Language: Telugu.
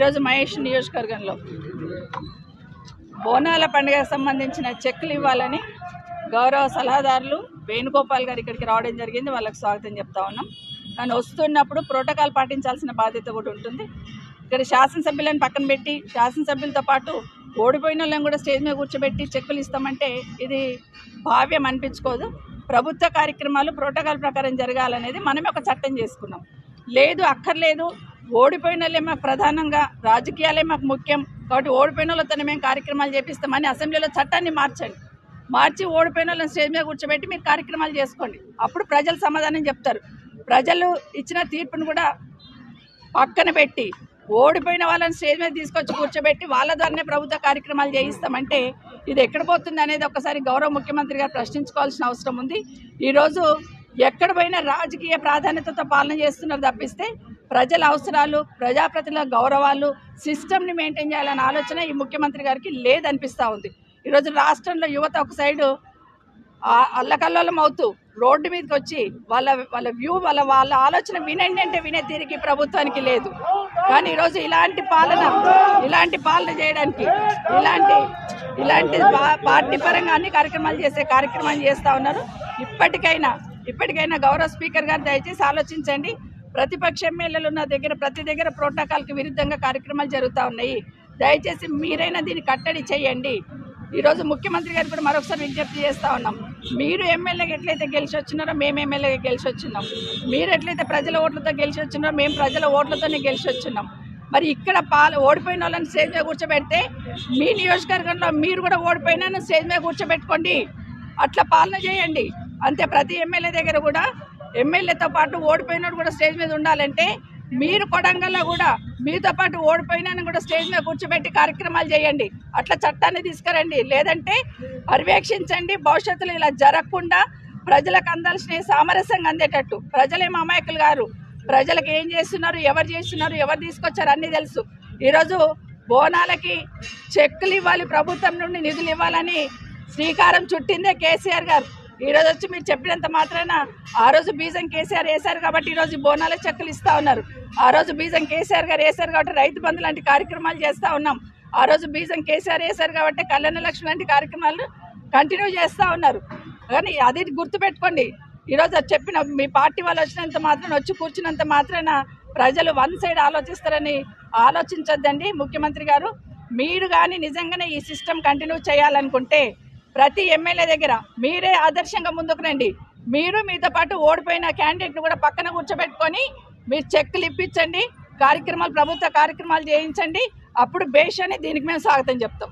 ఈరోజు మహేష్ నియోజకవర్గంలో బోనాల పండుగకు సంబంధించిన చెక్కులు ఇవ్వాలని గౌరవ సలహాదారులు వేణుగోపాల్ గారు ఇక్కడికి రావడం జరిగింది. వాళ్ళకి స్వాగతం చెప్తా ఉన్నాం. కానీ వస్తున్నప్పుడు ప్రోటోకాల్ పాటించాల్సిన బాధ్యత కూడా ఉంటుంది. ఇక్కడ శాసనసభ్యులను పక్కన పెట్టి శాసనసభ్యులతో పాటు ఓడిపోయిన వాళ్ళని కూడా స్టేజ్ మీద కూర్చోబెట్టి చెక్కులు ఇస్తామంటే ఇది భావ్యం అనిపించుకోదు. ప్రభుత్వ కార్యక్రమాలు ప్రోటోకాల్ ప్రకారం జరగాలనేది మనమే ఒక చట్టం చేసుకున్నాం. లేదు అక్కర్లేదు, ఓడిపోయిన వాళ్ళే మాకు ప్రధానంగా, రాజకీయాలే మాకు ముఖ్యం కాబట్టి ఓడిపోయిన వాళ్ళతో మేము కార్యక్రమాలు చేపిస్తామని అసెంబ్లీలో చట్టాన్ని మార్చి ఓడిపోయిన వాళ్ళని స్టేజ్ మీద కూర్చోబెట్టి మీరు కార్యక్రమాలు చేసుకోండి. అప్పుడు ప్రజలు సమాధానం చెప్తారు. ప్రజలు ఇచ్చిన తీర్పును కూడా పక్కన పెట్టి ఓడిపోయిన వాళ్ళని స్టేజ్ మీద తీసుకొచ్చి కూర్చోబెట్టి వాళ్ళ ద్వారానే ప్రభుత్వ కార్యక్రమాలు చేయిస్తామంటే ఇది ఎక్కడ పోతుంది అనేది ఒకసారి గౌరవ ముఖ్యమంత్రి గారు ప్రశ్నించుకోవాల్సిన అవసరం ఉంది. ఈరోజు ఎక్కడ పోయినా రాజకీయ ప్రాధాన్యతతో పాలన చేస్తున్నారు తప్పిస్తే ప్రజల అవసరాలు, ప్రజాప్రతినిధుల గౌరవాలు, సిస్టమ్ని మెయింటైన్ చేయాలనే ఆలోచన ఈ ముఖ్యమంత్రి గారికి లేదనిపిస్తూ ఉంది. ఈరోజు రాష్ట్రంలో యువత ఒక సైడు అల్లకల్లోలం అవుతూ రోడ్డు మీదకి వచ్చి వాళ్ళ వ్యూ వాళ్ళ ఆలోచన వినండి అంటే వినే తీరికి ప్రభుత్వానికి లేదు. కానీ ఈరోజు ఇలాంటి పాలన చేయడానికి ఇలాంటి పార్టీ పరంగా అన్ని కార్యక్రమాలు చేస్తూ ఉన్నారు. ఇప్పటికైనా గౌరవ స్పీకర్ గారు దయచేసి ఆలోచించండి. ప్రతిపక్ష ఎమ్మెల్యేలు ఉన్న ప్రతి దగ్గర ప్రోటోకాల్కి విరుద్ధంగా కార్యక్రమాలు జరుగుతూ ఉన్నాయి. దయచేసి మీరైనా దీన్ని కట్టడి చేయండి. ఈరోజు ముఖ్యమంత్రి గారు కూడా మరొకసారి విజ్ఞప్తి చేస్తూ ఉన్నాం. మీరు ఎమ్మెల్యేగా ఎట్లయితే గెలిచి వచ్చినారో మేము ఎమ్మెల్యేగా గెలిచి వచ్చినాం. మీరు ఎట్లయితే ప్రజల ఓట్లతో గెలిచి వచ్చినారో మేము ప్రజల ఓట్లతోనే గెలిచి వచ్చినాం. మరి ఇక్కడ ఓడిపోయిన వాళ్ళని స్టేజ్ మీద కూర్చోబెడితే మీ నియోజకవర్గంలో మీరు కూడా ఓడిపోయినా స్టేజ్ మీద కూర్చోబెట్టుకోండి. అట్లా పాలన చేయండి. అంతే ప్రతి ఎమ్మెల్యే దగ్గర కూడా ఎమ్మెల్యేతో పాటు ఓడిపోయినోడు కూడా స్టేజ్ మీద ఉండాలంటే మీరు కొడంగల్లో కూడా మీతో పాటు ఓడిపోయినా కూడా స్టేజ్ మీద కూర్చోబెట్టి కార్యక్రమాలు చేయండి. అట్లా చట్టాన్ని తీసుకురండి. లేదంటే పర్యవేక్షించండి. భవిష్యత్తులో ఇలా జరగకుండా ప్రజలకు అందాల్సిన సామరస్యంగా అందేటట్టు. ప్రజలేం అమాయకులు గారు. ప్రజలకు ఏం చేస్తున్నారు, ఎవరు తీసుకొచ్చారు అన్నీ తెలుసు. ఈరోజు బోనాలకి చెక్కులు ఇవ్వాలి, ప్రభుత్వం నుండి నిధులు ఇవ్వాలని శ్రీకారం చుట్టిందే కేసీఆర్ గారు. ఈరోజు వచ్చి మీరు చెప్పినంత మాత్రాన ఆ రోజు బీజం కేసీఆర్ వేశారు కాబట్టి ఈరోజు బోనాల చెక్కులు ఇస్తూ ఉన్నారు. ఆ రోజు బీజం కేసీఆర్ గారు వేశారు కాబట్టి రైతు బంధు లాంటి కార్యక్రమాలు చేస్తూ ఉన్నాం. ఆ రోజు బీజం కేసీఆర్ వేశారు కాబట్టి కళ్యాణ లక్ష్మి లాంటి కార్యక్రమాలు కంటిన్యూ చేస్తూ ఉన్నారు. కానీ అది గుర్తుపెట్టుకోండి. ఈరోజు చెప్పిన మీ పార్టీ వాళ్ళు వచ్చినంత మాత్రాన, వచ్చి కూర్చున్నంత మాత్రాన ప్రజలు వన్ సైడ్ ఆలోచిస్తారని ఆలోచించొద్దండి. ముఖ్యమంత్రి గారు, మీరు కానీ నిజంగానే ఈ సిస్టమ్ కంటిన్యూ చేయాలనుకుంటే ప్రతి ఎమ్మెల్యే దగ్గర మీరే ఆదర్శంగా ముందుకు రండి. మీరు మీతో పాటు ఓడిపోయిన క్యాండిడేట్ను కూడా పక్కన కూర్చోబెట్టుకొని మీరు చెక్కులు ఇప్పించండి, ప్రభుత్వ కార్యక్రమాలు చేయించండి. అప్పుడు బేష్ అని దీనికి మేము స్వాగతం చెప్తాం.